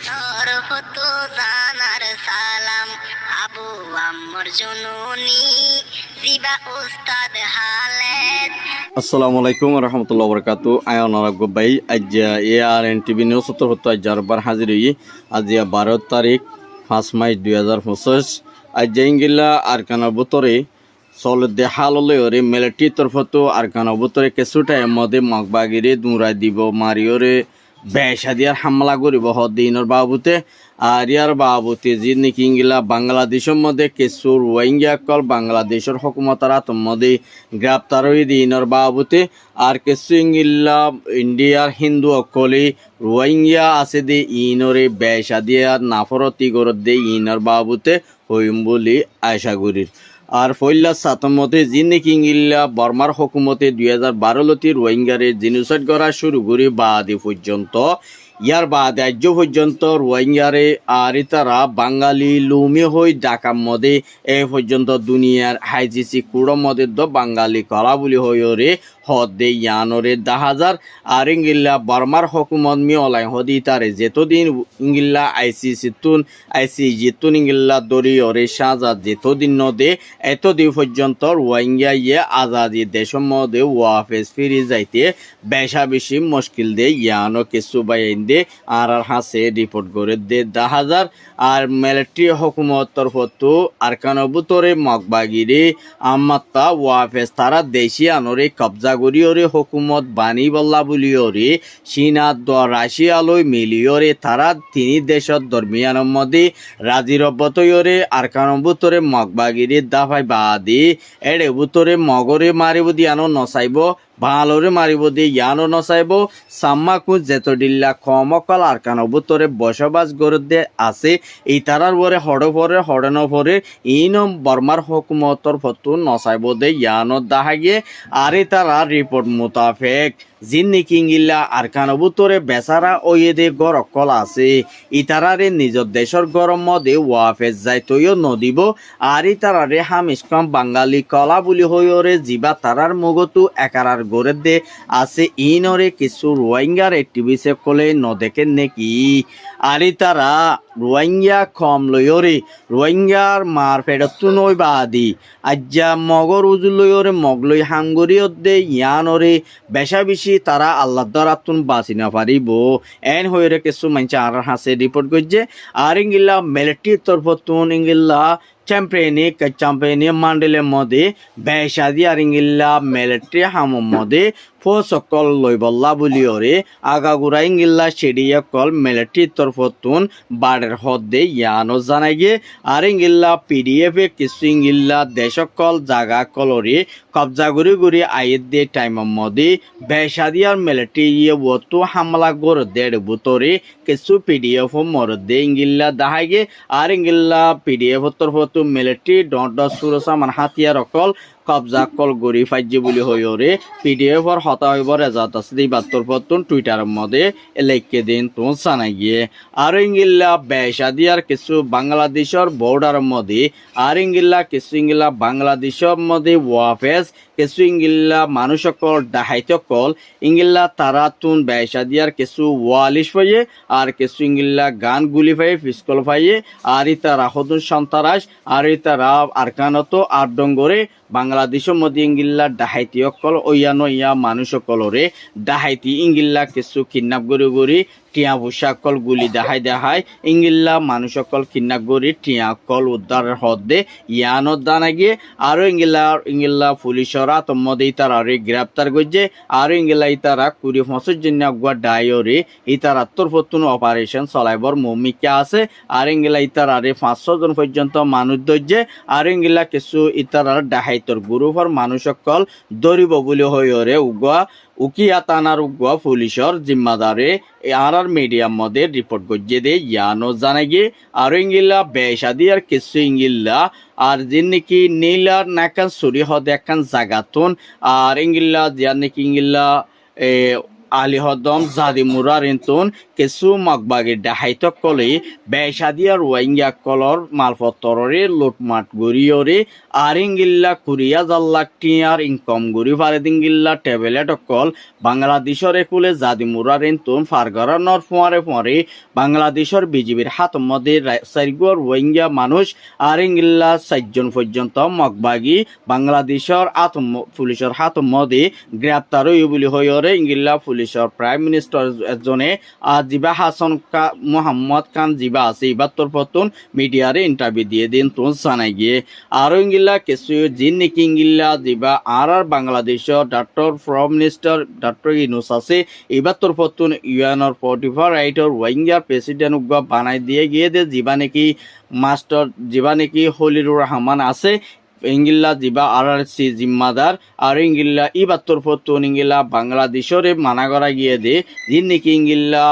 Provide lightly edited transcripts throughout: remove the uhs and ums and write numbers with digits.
তরফ তো জানার সালাম, আবু আম্মর জননী জিবা উস্তাদ হালেদ। আসসালামু আলাইকুম রহমতুল্লাহ বরকাতু আয়ন ভাই আজ ARN টিভি নিউজ হতো আজ বার হাজির হই আজ 12 তারিখ 5 মার্চ 2025 আজ ইংগিলা আরকানা বুতরে সলদে হাললে ওরে মিলিটারি তরফতো আরকানা বুতরে কিছুটা মধ্যে মগবাগিরে দুরা দিব মারিওরে বেশাদিয়ার হামলা করিব হদিনের বাবুতে আর ইয়ার বাবুতে যে নাকি ইংলা বাংলাদেশের মধ্যে কিছু রোহিঙ্গা কল বাংলাদেশের হকুমতার মধ্যে গ্রেপ্তার হয়ে দিনের বাবুতে আর কিছু ইংলা ইন্ডিয়ার হিন্দু অকলে রোহিঙ্গা আছে দে ইনরে বেশাদিয়ার নাফরতি গরত দে ইনর বাবুতে হইম বলি আশা করি। আর ফইল্লা সাতমতে যিনি কিংগিল্লা বর্মার হকুমতে 2012 লতি রোহিঙ্গারে জিনোসাইড করা শুরু করে বাদে পর্যন্ত ইয়ার বাদে আজ পর্যন্ত রোহিঙ্গারে আর তারা বাঙালি লুমি হই ডাকার মধ্যে এ পর্যন্ত দুনিয়ার হাইজিসি কুড়ো মধ্যে দ বাঙালি কলা বলি হইরে হদ দে ইয়ানরে 10,000 আর ইংগিল্লা বর্মার হকুমত মি অলাই হদি তারে যেতদিন ইংগিল্লা আইসিজি তুন ইংগিল্লা দরি ওরে সাজা যেতদিন নদে এতদিন পর্যন্ত রোহিঙ্গা ইয়ে আজাদি দেশের মধ্যে ওয়াফেস ফিরে যাইতে বেশা বেশি মুশকিল দে ইয়ানো কিছু বাইন দে আর হাসে রিপোর্ট করে দে 10,000 আর মিলিটারি হকুমত তরফতো আরকানবুতরে মগবাগিরে আমাত্তা ওয়াফেস তারা দেশি আনরে কবজা গরিয়রে হকুমত বানি বল্লা বলিয়রে চীনা রাশিয়ালৈ মিলিয়রে তারা তিনি দেশত দরমিয়ানের মধ্যে রাজিরব্বতয়রে আরকানবুতরে মগবাগিরে দাফাই বাদি এড়ে বুতরে মগরে মারিব দিয়ানো নচাইব ভালরে মারিব দিয়ে ইয়ানো নচাইব সাম্মাকু যেতডিল্লা কমকল আরকানো বুতরে বসবাস গড়ে আছে এই তারার বরে হড়পরে হড়নপরে ইনম বর্মার হকুমতর ফতু নচাইব দে ইয়ানো দাহাগে আরে তারা রিপোর্ট মোতাবেক জিন্নি কিংগিল্লা আরকানো বুতরে বেচারা ওয়েদে গড় অকল আছে ইতারারে নিজের দেশের গরম মধ্যে ওয়াফেজ যাইতইও নদিব আর ইতারারে হামিসকম বাঙালি কলা বলি হইরে জিবা তারার মগতু একারার গড়ে দে আছে ইনরে কিছু রোহিঙ্গার টিভিসে কলে নদেখেন নাকি আরে তারা রোহিঙ্গা কম লইরে রোহিঙ্গার মার ফেরতু নই বাদি আজ্জা মগর উজুল লইরে মগলই হাঙ্গরিয়ত দে ইয়ানরে বেশা বেশি তারা আল্লাহ দ্বারাতুন বাঁচি না পারিব এন হইরে কিছু মানুষ আর হাসে রিপোর্ট করছে আর ইংগিল্লা মিলিটারি তরফতুন ইংগিল্লা চ্যাম্পিয়নি মান্ডেলের মধ্যে বেশাদি আর ইংগিল্লা মিলিটারি হামর মধ্যে ফসকল লইবল্লা বলিওরে আগাগুড়া ইংগিল্লা সেডিয়াকল মিলিটারি তরফতুন বাড়ের হদ্দে ইয়ানো জানাই গে আর ইংগিল্লা PDF এ কিছু ইংগিল্লা দেশকল জাগা কলরে কবজা গুড়ি গুড়ি আয়ের দে টাইমের মধ্যে বেশাদি আর মিলিটারি ওতো হামলা গড় দেড় বুতরে কিছু PDF মরদে ইংগিল্লা দাহাই গে আর ইংগিল্লা PDF তরফতু মিলিটারি ডট সুরসামান হাতিয়ার অকল কবজা কল গড়ি ফাইজে বলি হইরে PDF আর হতা হইব রেজাত আছে এই বাত্তর পত্তন টুইটারের মধ্যে লেখকে দিন তো জানাই গিয়ে আর ইংগিল্লা বেশাদি আর কিছু বাংলাদেশের বর্ডার মধ্যে আর ইংগিল্লা কিছু ইংগিল্লা বাংলাদেশের মধ্যে ওয়াফেস কিছু ইংগিল্লা মানুষ সকল ডাহাইত কল ইংগিল্লা তারা তুন বেশাদি আর কিছু ওয়ালিশ পাইয়ে আর কিছু ইংগিল্লা গান গুলি পাইয়ে পিস্তল পাইয়ে আর তারা হতুন সন্তারাস আর তারা আরকানত আর ডঙ্গরে বাংলাদেশের মধ্যে ইংগিল্লা ডাহাইতি অকল ওয়ানো ইয়া মানুষ সকলরে ডাহাইতি ইংগিল্লা কিছু কিডন্যাপ গড়ি গড়ি টিয়া ভূষাকল গুলি দেখাই ইংগিল্লা মানুষ সকল কিডন্যাপ গড়ি টিয়া কল উদ্ধারের হদ্দে ইয়ানত দানা গিয়ে আরো ইংগিল্লা পুলিশরা তোমাদের ইতারে গ্রেপ্তার করছে আরো ইংগিল্লা ইতারা 20-25 জন আগুয়া ডায়রে ইতারা তরফতুন অপারেশন চলাইবর মমিকা আছে আর ইংগিল্লা ইতারে 500 জন পর্যন্ত মানুষ ধরছে আর ইংগিল্লা কিছু ইতারার ডাহাইতর গ্রুপর মানুষ সকল দরিব বলে হইরে উকিয়া তানার উগুয়া পুলিশর জিম্মাদারে আর মিডিয়ার মধ্যে রিপোর্ট করছে দে ইয়ানো জানাই গিয়ে আর ইংগিল্লা বেশাদি আর কিছু ইংগিল্লা আর যে নাকি নীলার নাকান সুরি হদ একান জাগাতুন আর ইংগিল্লা যার নাকি ইংগিল্লা আলী হদম জাদি মুরার ইন্তুন কিছু মগবাগি ডাহাইত কলে বেসাদিয়া রোহিঙ্গা কলর মালপত্তরে লুটমাট গড়িয়রে আরিঙ্গিল্লা কুরিয়া জাল্লাক টিয়ার ইনকম গড়ি ফারেদিঙ্গিল্লা টেবলেট কল বাংলাদেশরে কুলে জাদি মুরার ইন্তুন ফারগারানোর ফুয়ারে বাংলাদেশের বিজিবির হাত মধ্যে সাইগুয়ার রোহিঙ্গা মানুষ আরিঙ্গিল্লা 4 জন পর্যন্ত মগবাগি বাংলাদেশের পুলিশের হাত মধ্যে গ্রেপ্তার হই বলি হইরে ইংলিলা পুলিশের প্রাইম মিনিস্টার এজনে জিবা হাসান মোহাম্মদ খান জিবা আছে ইবাত্তর পতন মিডিয়ারে ইন্টারভিউ দিয়ে দিন তো জানাই গিয়ে আর ইংলিলা কিছু জিন নাকি ইংলিলা জিবা আর বাংলাদেশের doctor prime minister doctor Yunus আছে ইবাত্তর পতন ইউএনর 44 রাইটর রোহিঙ্গা প্রেসিডেন্ট বানাই দিয়ে গিয়ে দে জিবা নাকি মাস্টার জিবা নাকি হলিরুর রহমান আছে ইংলিলা জিবা আরআরসি জিম্মাদার আর ইংলিলা ইবাত্তর পতন ইংলিলা বাংলাদেশরে মানা করা গিয়ে দে জিন নাকি ইংলিলা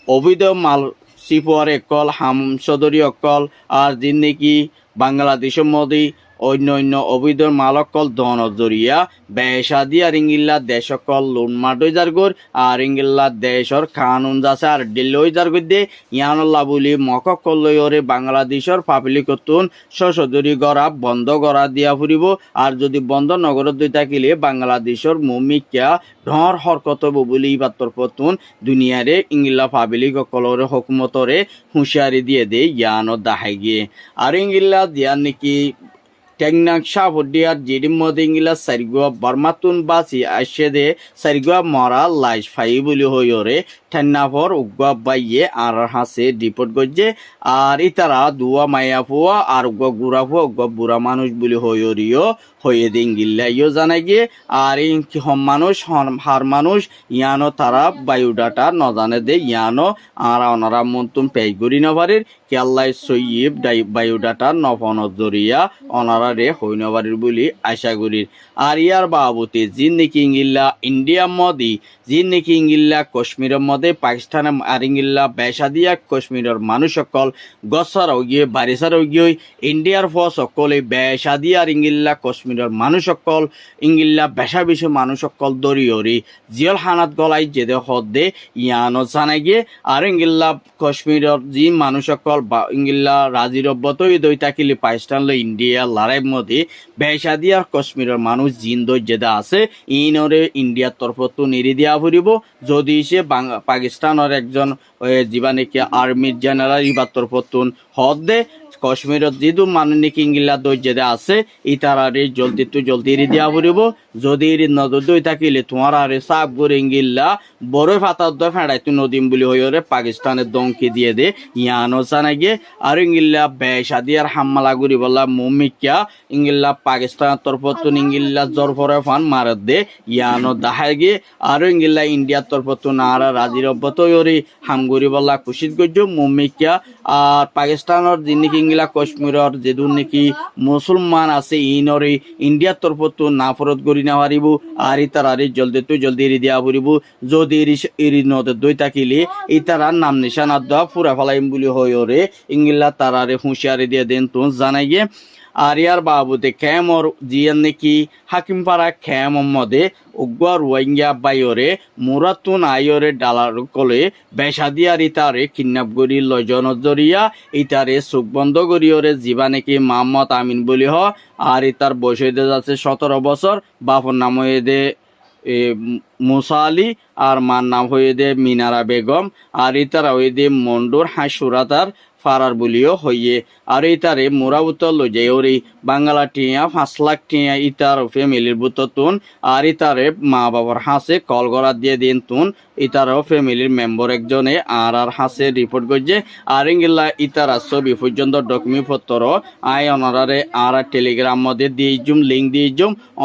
অবৈধ মাল সিপুয়ারে কল হাম সদরীয় কল আর জিন নাকি বাংলাদেশের মধ্যে অন্য অবৈধ মালকল দন জরিয়া বেসাদি আর ইংলিলা দেশকল লোন মাটই যারগর আর ইংলিলা দেশর কানুন যাচ্ছে আর দিল্লি যারগর দে ইয়ানল্লা বলি মককল লয়রে বাংলাদেশের পাবলিকতুন সশদরি গড়া বন্ধ করা দিয়া ফুরিব আর যদি বন্ধ নগরত দুই থাকিলে বাংলাদেশের মুমিকা ঢর হরকত বলি ইবাত্তর পতুন দুনিয়ারে ইংলিলা পাবলিকলরে হুকুমতরে হুঁশিয়ারি দিয়ে দে ইয়ানো দাহাই গিয়ে আর ইংলিলা দিয়ার নাকি টেকনাক সাবডিয়ার জিডিম মধ্যে ইংলিশ সারিগুয়া বর্মাতুন বাসি আসে দে সারিগুয়া মরা লাইশ ফাই বলি হইরে ঠেন্নাফর উগুয়া বাইয়ে আর হাসে রিপোর্ট করছে আর ইতারা দুয়া মায়া ফুয়া আর উগুয়া গুড়া ফুয়া উগুয়া বুড়া মানুষ বলি হইরিও হয়ে দিন গিল্লা ইও জানাই গিয়ে আর হম মানুষ হার মানুষ ইয়ানো তারা বায়োডাটা নজানে দে ইয়ানো আর ওনারা মন্তুম পেই করি না পারির কেল্লাই সইব বায়োডাটা নফনত জরিয়া ওনারা রে হই না পারির বলি আশা করির আর ইয়ার বাবুতে জিন নাকি ইংলিলা ইন্ডিয়া মদি জিন নাকি ইংলিলা কাশ্মীরের মধ্যে পাকিস্তানের আর ইংলিলা বেসাদিয়া কাশ্মীরের মানুষ সকল গছারও গিয়ে বারিসারও গিয়ে ইন্ডিয়ার ফস সকলে বেসাদিয়া আর ইংলিলা কাশ্মীরের মানুষ সকল ইংলিলা বেসা বেশি মানুষ সকল দরিয়রি জিয়ল হানাত গলাই যেদে হদে ইয়ানো জানাই গিয়ে আর ইংলিলা কাশ্মীরের যি মানুষ সকল বা ইংলিলা রাজিরব্বতই দই থাকিলে পাকিস্তান লো ইন্ডিয়া লড়াই মধ্যে বেসাদিয়া কাশ্মীরের মানুষ জিন দই যেদা আছে ইনরে ইন্ডিয়ার তরফতো নিরি দিয়া ফুরিব যদি সে পাকিস্তানের একজন যিবা নাকি আর্মির জেনারেল ইবাত্তর পতুন হদ দে কাশ্মীরত যিদু মানুষ নাকি ইংলিলা দই যেদা আছে ইতারারে জলদি দিয়া ফুরিব যদি নদর দই থাকিলে তোমার আরে সাপ গরে ইংলিলা বড় ফাতার দই ফেড়াইতু নদীম বলি হইরে পাকিস্তানের দমকি দিয়ে দে ইয়ানো জানাই গিয়ে আর ইংলিলা বেসাদিয়ার হামলা করি বলা মুমিকা ইংলিলা পাকিস্তানের তরফতুন ইংলিলা জরফরে ফান মারত দে ইয়ানো দাহাই গিয়ে আর ইংলিলা ইন্ডিয়ার তরফতুন আর রাজির অব্বতরি হামগুড়ি বলা কুশিত গজ্জ মুমিকা আর পাকিস্তানের যিনি ইংলিলা কাশ্মীরের যেদুন নাকি মুসলমান আছে ইনরে ইন্ডিয়ার তরফতুন না ফরত করি না পারিব আর ইতারারে জলদি দিয়া ফুরিব যদি এরি নদে দই থাকিলে ইতারার নাম নিশানা দেওয়া পুরা ফেলাইম বলি হইরে ইংলিলা তারারে হুঁশিয়ারি দিয়ে দেন তো জানাই গিয়ে আর ইয়ার বাবুতে খেমর জিয়ান নাকি হাকিমপাড়া খেম মধ্যে উগুয়া রোহিঙ্গা বাইরে মুরাতুন আইরে ডালার কলে বেসাদিয়ার ইতারে কিডন্যাপ করি লজন জরিয়া ইতারে চোখ বন্ধ করিওরে জিবা নাকি মোহাম্মদ আমিন বলি হ আর ইতার বয়স হইতে যাচ্ছে 17 বছর বাপর নাম হয়ে দে মুসা আলী আর মার নাম হয়ে দে মিনারা বেগম আর ইতারা হয়ে দে মন্ডুর হাসুরাতার ফারার বলিও হইয়ে আর ইতারে মোরা বুতল লই যাই ওরে বাংলা টিয়া 5 লাখ টিয়া ইতার ফ্যামিলির বুততুন আর ইতারে মা বাবার হাসে কল করা দিয়ে দিন তুন ইতারও ফ্যামিলির মেম্বার একজনে আর হাসে রিপোর্ট করছে আর ইংলা ইতারা ছবি পর্যন্ত ডকুমেন্ট পত্র আই অনারারে আর টেলিগ্রাম মধ্যে দিয়ে লিঙ্ক দিয়ে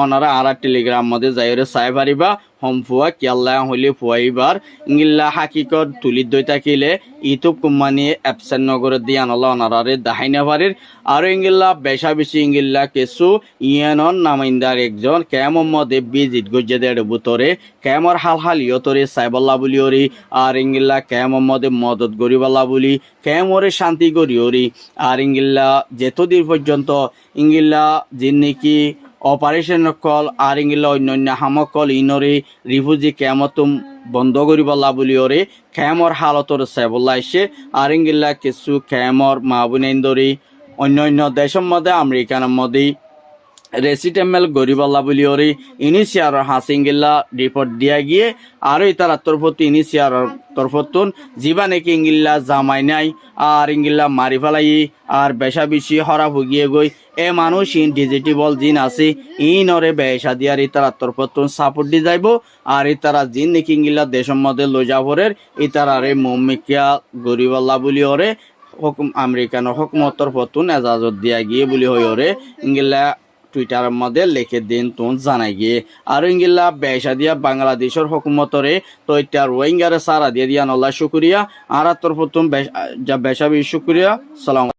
অনারা আর টেলিগ্রাম মধ্যে যাইরে চাই পারিবা হম ফুয়া কেল্লা হইলে ফুয়াইবার ইংলা হাকিকত তুলি দই থাকিলে ইউটিউব কোম্পানি অ্যাপসেন নগরে দিয়ে আনলা অনারারে দাহাই না পারির আর ইংলা বেশা বেশি ইংলা কিছু ইয়েনন নামাইন্দার একজন কেমন মধ্যে বিজিট গজ্জে দেড় বুতরে কেমর হাল ইয়তরে সাইবল্লা বলি ওরি আর ইংলা কেমন মধ্যে মদত গরিবাল্লা বলি কেমরে শান্তি করি ওরি আর ইংলা যেতদিন পর্যন্ত ইংলা যিনি নাকি অপারেশন কল আর ইংলা অন্যান্য হামক কল ইনরে রিফিউজি কেমতম বন্ধ করিব বুলি ওরে খেমর হালতর সেবলাইছে আর ইঙ্গিল্লা কিছু খেমর মাহবুনেন্দরি অন্য অন্য দেশের মধ্যে আমেরিকানের মধ্যে রেসিটেমেল গরিবাল্লা বলি ওরে ইনিশিয়ার হাসিঙ্গিল্লা রিপোর্ট দিয়া গিয়ে আর তারা তরফত ইনিশিয়ার তরফতুন জীবা নাকি ইঙ্গিল্লা জামাই নাই আর ইঙ্গিল্লা মারি ফেলাই আর বেশা বেশি হরা ভুগিয়ে গই এ মানুষ ইন ডিজিটিবল জিন আছে ইন ওরে বেশা দিয়ার তারা তরফতুন সাপোর্ট দি যাইব আর তারা জিন নাকি ইঙ্গিল্লা দেশের মধ্যে লজাভরের তারারে মমিকিয়া গরিবাল্লা বলি ওরে হুকুম আমেরিকান হুকুমতর ফতুন এজাজত দিয়া গিয়ে বলি হই ওরে ইঙ্গিল্লা টুইটারের মধ্যে লিখে দিন তুন জানাই গিয়ে আর ইঙ্গিল্লা বেশা দিয়া বাংলাদেশের হুকুমতরে তো এটা রোহিঙ্গারে সারা দিয়ে দিয়া নল্লা শুক্রিয়া আর তোর প্রথম বেশা বেশি শুক্রিয়া সালাম।